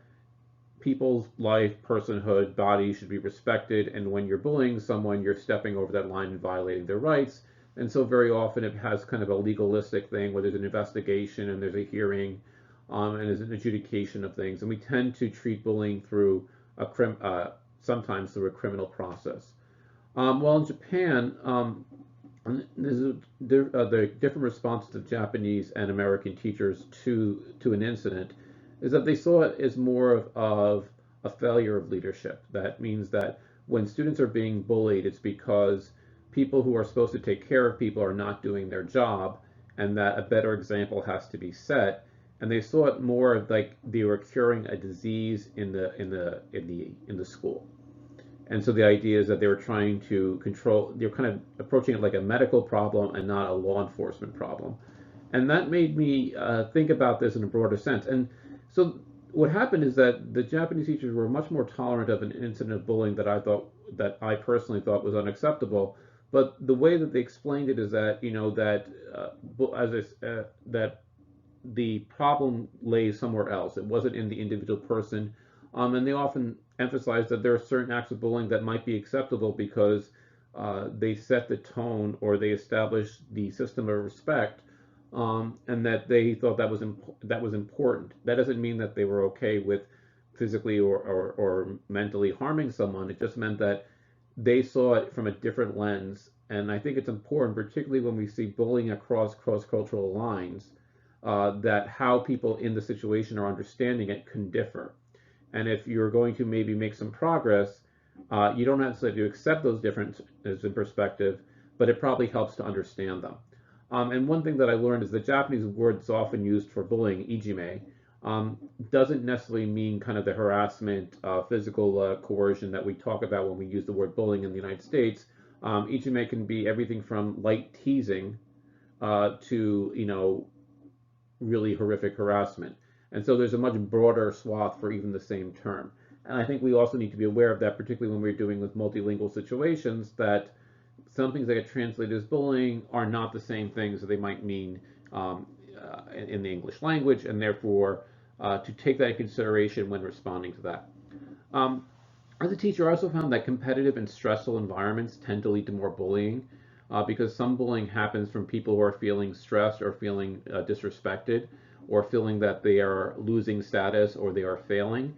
people's life, personhood, body should be respected, and when you're bullying someone, you're stepping over that line and violating their rights. And so very often it has kind of a legalistic thing where there's an investigation and there's a hearing, and there's an adjudication of things. And we tend to treat bullying through sometimes through a criminal process. Well, in Japan, the different responses of Japanese and American teachers to an incident is that they saw it as more of a failure of leadership. That means that when students are being bullied, it's because people who are supposed to take care of people are not doing their job, and that a better example has to be set. And they saw it more of like they were curing a disease in the school. And so the idea is that they were trying to control, they're kind of approaching it like a medical problem and not a law enforcement problem. And that made me think about this in a broader sense. And so what happened is that the Japanese teachers were much more tolerant of an incident of bullying that I personally thought was unacceptable. But the way that they explained it is that, that the problem lays somewhere else. It wasn't in the individual person. And they often emphasize that there are certain acts of bullying that might be acceptable because they set the tone or they establish the system of respect, and that they thought that was important. That doesn't mean that they were okay with physically or mentally harming someone. It just meant that they saw it from a different lens. And I think it's important, particularly when we see bullying across cross-cultural lines, that how people in the situation are understanding it can differ. And if you're going to maybe make some progress, you don't necessarily have to accept those differences in perspective, but it probably helps to understand them. And one thing that I learned is the Japanese word that's often used for bullying, ijime, doesn't necessarily mean kind of the harassment, physical coercion that we talk about when we use the word bullying in the United States. Ijime can be everything from light teasing to, really horrific harassment. And so there's a much broader swath for even the same term. And I think we also need to be aware of that, particularly when we're dealing with multilingual situations, that some things that get translated as bullying are not the same things that they might mean in the English language, and therefore to take that into consideration when responding to that. As a teacher, I also found that competitive and stressful environments tend to lead to more bullying, because some bullying happens from people who are feeling stressed or feeling disrespected, or feeling that they are losing status or they are failing,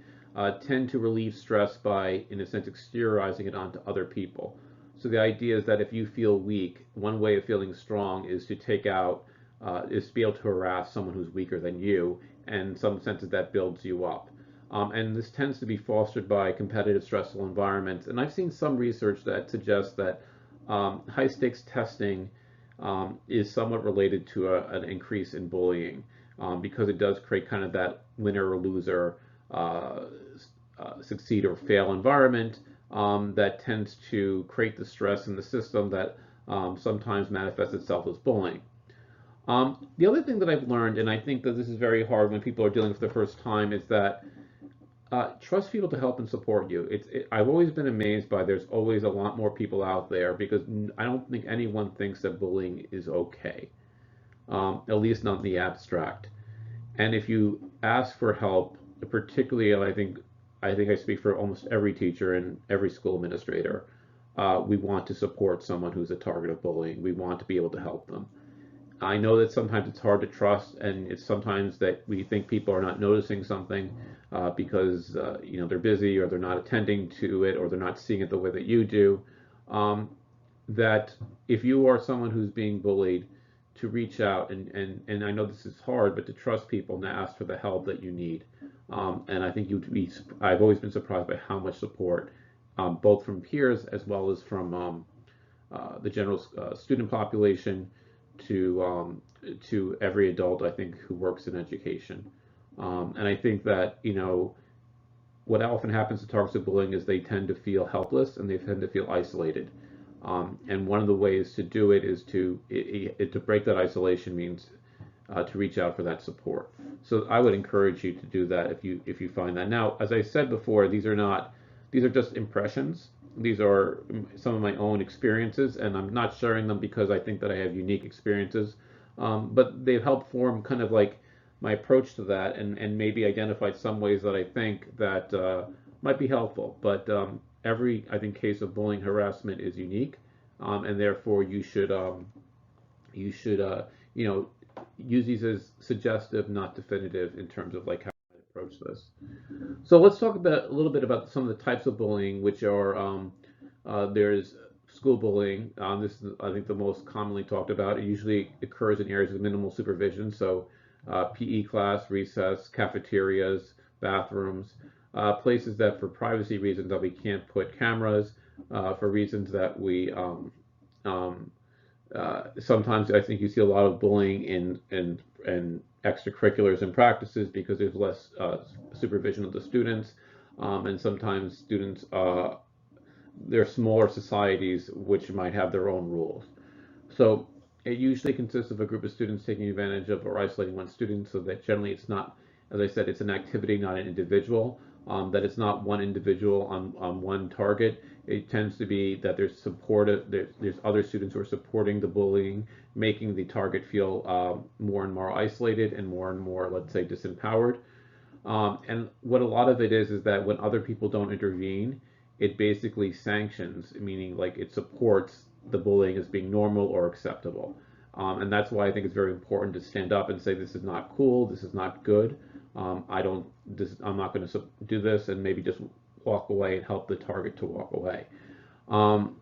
tend to relieve stress by, in a sense, exteriorizing it onto other people. So the idea is that if you feel weak, one way of feeling strong is to is to be able to harass someone who's weaker than you, and in some senses that builds you up. And this tends to be fostered by competitive, stressful environments. And I've seen some research that suggests that high stakes testing is somewhat related to an increase in bullying. Because it does create kind of that winner or loser, succeed or fail environment that tends to create the stress in the system that sometimes manifests itself as bullying. The other thing that I've learned, and I think that this is very hard when people are dealing with the first time, is that trust people to help and support you. I've always been amazed by there's always a lot more people out there, because I don't think anyone thinks that bullying is okay. At least not in the abstract. And if you ask for help, particularly, and I think I speak for almost every teacher and every school administrator, we want to support someone who's a target of bullying. We want to be able to help them. I know that sometimes it's hard to trust, and it's sometimes that we think people are not noticing something because they're busy, or they're not attending to it, or they're not seeing it the way that you do. That if you are someone who's being bullied, to reach out, and I know this is hard, but to trust people and to ask for the help that you need. And I think I've always been surprised by how much support, both from peers as well as from the general student population to every adult, I think, who works in education. And I think that, what often happens to targets of bullying is they tend to feel helpless and they tend to feel isolated. And one of the ways to do it is to break that isolation means to reach out for that support. So I would encourage you to do that if you find that. Now, as I said before, these are just impressions. these are some of my own experiences, and I'm not sharing them because I think that I have unique experiences, but they've helped form kind of like my approach to that, and maybe identified some ways that I think that might be helpful. But every, I think, case of bullying harassment is unique, and therefore you should you know use these as suggestive, not definitive, in terms of like how I approach this. So let's talk about a little bit about some of the types of bullying, which are there's school bullying. This is, I think, the most commonly talked about. It usually occurs in areas of minimal supervision, so PE class, recess, cafeterias, bathrooms, places that, for privacy reasons, that we can't put cameras, for reasons that we um, sometimes I think you see a lot of bullying in extracurriculars and practices because there's less supervision of the students, and sometimes students they're smaller societies which might have their own rules. So it usually consists of a group of students taking advantage of or isolating one student, so that generally it's not, as I said, it's an activity, not an individual. That it's not one individual on one target. It tends to be that there's supportive, there's other students who are supporting the bullying, making the target feel more and more isolated and more, let's say, disempowered. And what a lot of it is that when other people don't intervene, it basically sanctions, meaning like it supports the bullying as being normal or acceptable. And that's why I think it's very important to stand up and say, this is not cool, this is not good. I'm not going to do this, and maybe just walk away and help the target to walk away. Um,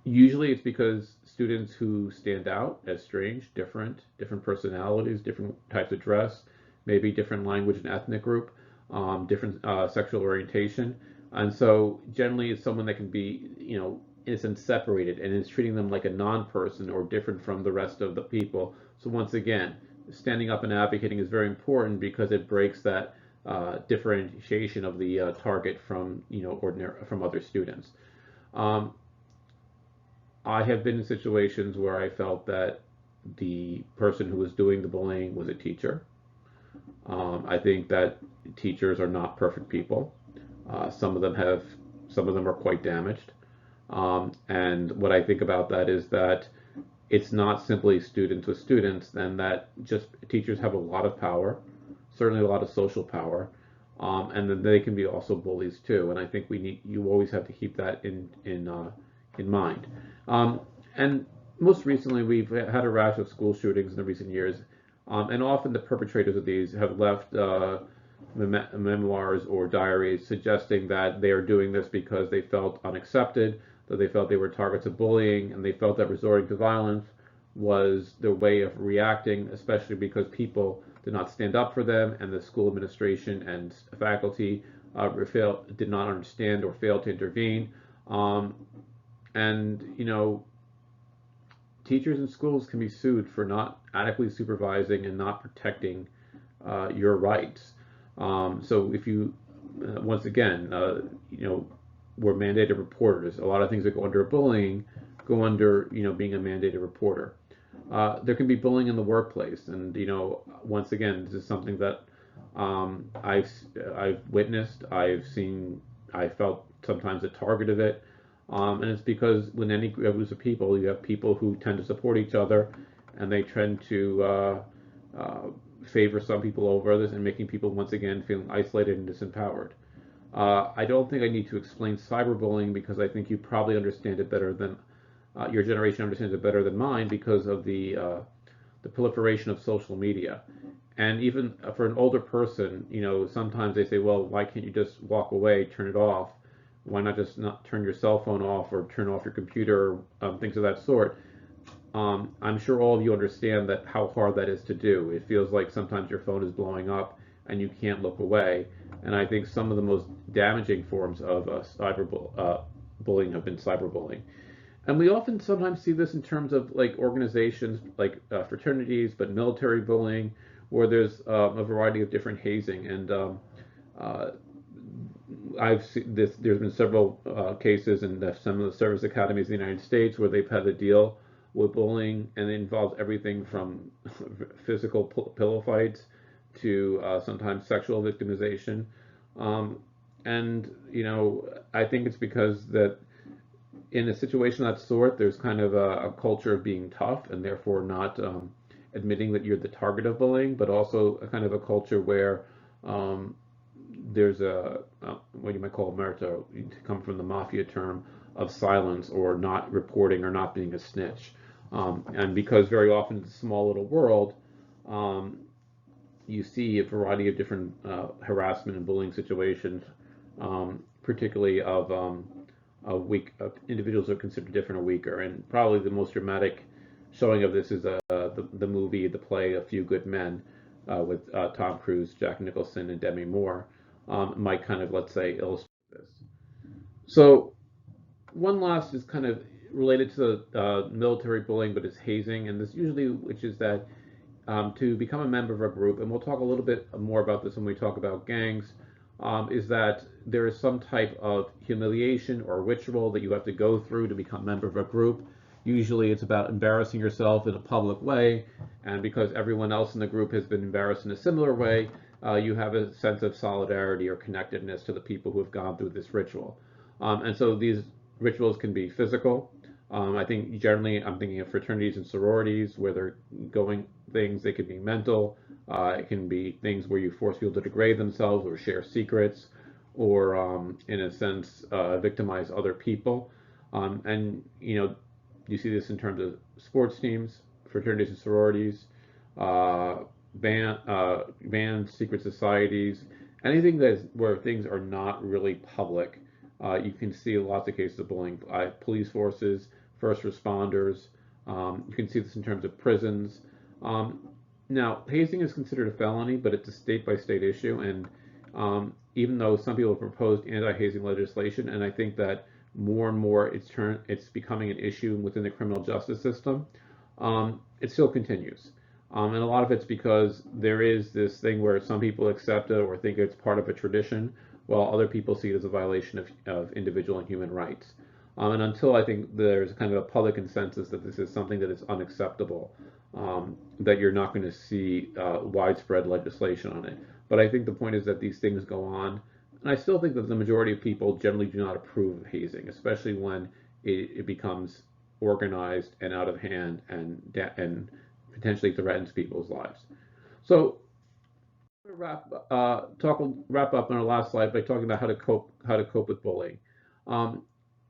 Usually it's because students who stand out as strange, different personalities, different types of dress, maybe different language and ethnic group, different sexual orientation. And so generally it's someone that can be, in a sense, separated and is treating them like a non-person or different from the rest of the people. So once again, standing up and advocating is very important because it breaks that differentiation of the target from, ordinary from other students. Um, I have been in situations where I felt that the person who was doing the bullying was a teacher. I think that teachers are not perfect people. Some of them are quite damaged. And what I think about that is that it's not simply students with students, and that just teachers have a lot of power, certainly a lot of social power, and then they can be also bullies too. And I think you always have to keep that in mind. Um, and most recently, we've had a rash of school shootings in the recent years, and often the perpetrators of these have left memoirs or diaries suggesting that they are doing this because they felt unaccepted, that they felt they were targets of bullying, and they felt that resorting to violence was their way of reacting, especially because people did not stand up for them, and the school administration and faculty did not understand or failed to intervene. Um, and, teachers in schools can be sued for not adequately supervising and not protecting your rights. So if you, once again, we're mandated reporters. A lot of things that go under bullying go under, being a mandated reporter. There can be bullying in the workplace, and once again, this is something that I've witnessed. I felt sometimes a target of it, and it's because when any group of people, you have people who tend to support each other, and they tend to favor some people over others, and making people once again feeling isolated and disempowered. I don't think I need to explain cyberbullying because I think you probably understand it better than your generation understands it better than mine because of the proliferation of social media. And even for an older person, sometimes they say, well, why can't you just walk away, turn it off? Why not just not turn your cell phone off or turn off your computer, things of that sort? I'm sure all of you understand that how hard that is to do. It feels like sometimes your phone is blowing up and you can't look away. And I think some of the most damaging forms of bullying have been cyberbullying. And we often sometimes see this in terms of like organizations like fraternities, but military bullying, where there's a variety of different hazing. And uh, I've seen this. There's been several cases in some of the service academies in the United States where they've had to deal with bullying, and it involves everything from physical pillow fights to sometimes sexual victimization. Um, and I think it's because that in a situation of that sort, there's kind of a culture of being tough and therefore not admitting that you're the target of bullying, but also a kind of a culture where um, there's what you might call omerta, to come from the mafia term of silence or not reporting or not being a snitch. And because very often it's a small little world, um, you see a variety of different harassment and bullying situations, particularly of weak of individuals who are considered different or weaker. And probably the most dramatic showing of this is the movie, the play, A Few Good Men, with Tom Cruise, Jack Nicholson, and Demi Moore. Might kind of, let's say, illustrate this. So one last is kind of related to military bullying, but it's hazing, and this usually, which is that to become a member of a group, and we'll talk a little bit more about this when we talk about gangs, is that there is some type of humiliation or ritual that you have to go through to become a member of a group. Usually it's about embarrassing yourself in a public way, and because everyone else in the group has been embarrassed in a similar way, you have a sense of solidarity or connectedness to the people who have gone through this ritual. And so these rituals can be physical. I think generally I'm thinking of fraternities and sororities where they're going things. They could be mental. It can be things where you force people to degrade themselves or share secrets or, in a sense, victimize other people. And, you see this in terms of sports teams, fraternities and sororities, uh, bands, secret societies, anything that's where things are not really public. You can see lots of cases of bullying. Police forces, first responders. You can see this in terms of prisons. Um, Now, hazing is considered a felony, but it's a state-by-state issue. And even though some people have proposed anti-hazing legislation, and I think that more and more it's becoming an issue within the criminal justice system, it still continues. And a lot of it's because there is this thing where some people accept it or think it's part of a tradition, while other people see it as a violation of individual and human rights. And until I think there's kind of a public consensus that this is something that is unacceptable, that you're not going to see widespread legislation on it. But I think the point is that these things go on. And I still think that the majority of people generally do not approve of hazing, especially when it becomes organized and out of hand and potentially threatens people's lives. So wrap up on our last slide by talking about how to cope with bullying. Um,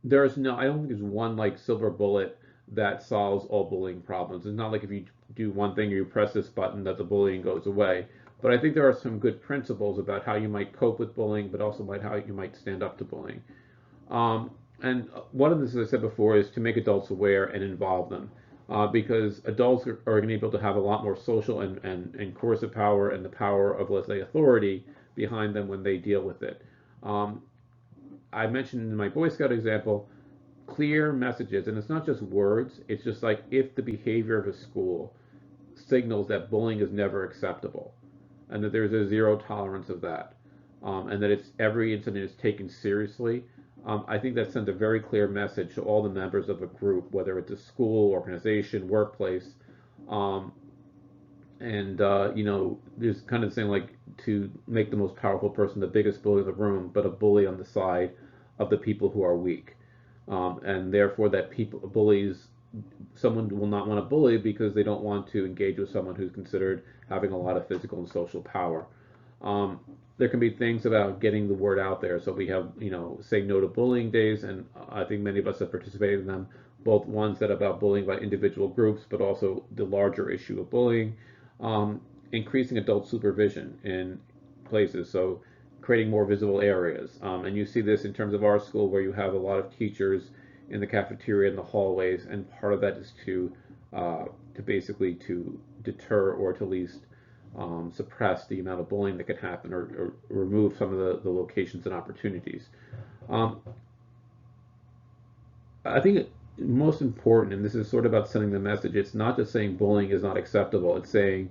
I don't think there's one like silver bullet that solves all bullying problems. It's not like if you do one thing or you press this button that the bullying goes away. But I think there are some good principles about how you might cope with bullying, but also how you might stand up to bullying. And one of this, as I said before, is to make adults aware and involve them. Because adults are going to be able to have a lot more social and coercive power and the power of, let's say, authority behind them when they deal with it. Um, I mentioned in my Boy Scout example, clear messages, and it's not just words, it's just like if the behavior of a school signals that bullying is never acceptable and that there's a zero tolerance of that, and that every incident is taken seriously. I think that sends a very clear message to all the members of a group, whether it's a school, organization, workplace, um, and there's kind of saying like to make the most powerful person the biggest bully in the room, but a bully on the side of the people who are weak, and therefore that people bullies someone will not want to bully because they don't want to engage with someone who's considered having a lot of physical and social power. Um, there can be things about getting the word out there. So we have, say no to bullying days, and I think many of us have participated in them, both ones that are about bullying by individual groups, but also the larger issue of bullying. Increasing adult supervision in places, so creating more visible areas. And you see this in terms of our school where you have a lot of teachers in the cafeteria and the hallways, and part of that is to basically to deter or to at least suppress the amount of bullying that could happen or remove some of the locations and opportunities. Um, I think most important, and this is sort of about sending the message, it's not just saying bullying is not acceptable, it's saying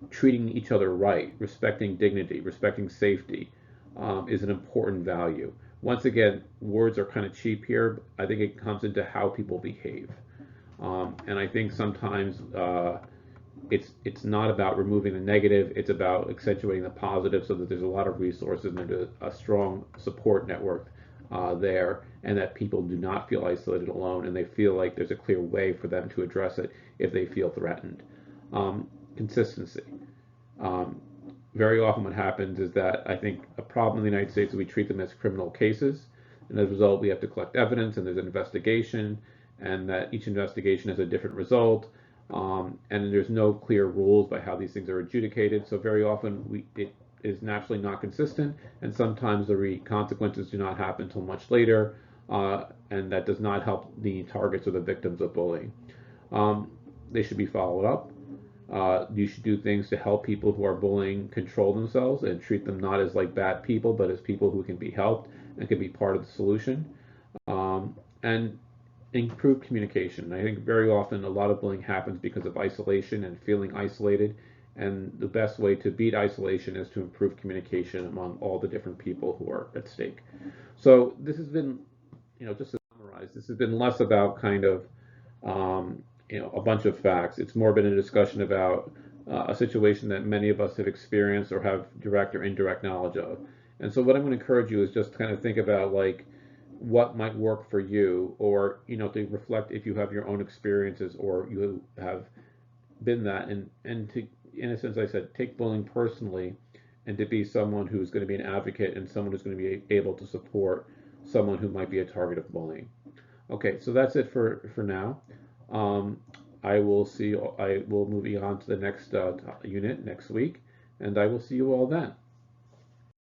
treating each other right, respecting dignity, respecting safety is an important value. Once again, words are kind of cheap here. I think it comes into how people behave. And I think sometimes it's not about removing the negative, it's about accentuating the positive so that there's a lot of resources and a strong support network there, and that people do not feel isolated alone, and they feel like there's a clear way for them to address it if they feel threatened. Consistency. Um, Very often what happens is that I think a problem in the United States is we treat them as criminal cases, and as a result we have to collect evidence and there's an investigation, and that each investigation has a different result, and there's no clear rules by how these things are adjudicated. So very often it is naturally not consistent, and sometimes the consequences do not happen until much later, and that does not help the targets or the victims of bullying. They should be followed up. You should do things to help people who are bullying control themselves and treat them not as like bad people, but as people who can be helped and can be part of the solution. And improve communication. I think very often a lot of bullying happens because of isolation and feeling isolated. And the best way to beat isolation is to improve communication among all the different people who are at stake. So this has been, just to summarize, this has been less about kind of a bunch of facts. It's more been a discussion about a situation that many of us have experienced or have direct or indirect knowledge of. And so what I'm going to encourage you is just kind of think about like what might work for you, or to reflect if you have your own experiences or you have been that, and to, in a sense, I said, take bullying personally, and to be someone who's going to be an advocate and someone who's going to be able to support someone who might be a target of bullying. Okay, so that's it for now. I will move on to the next unit next week, and I will see you all then.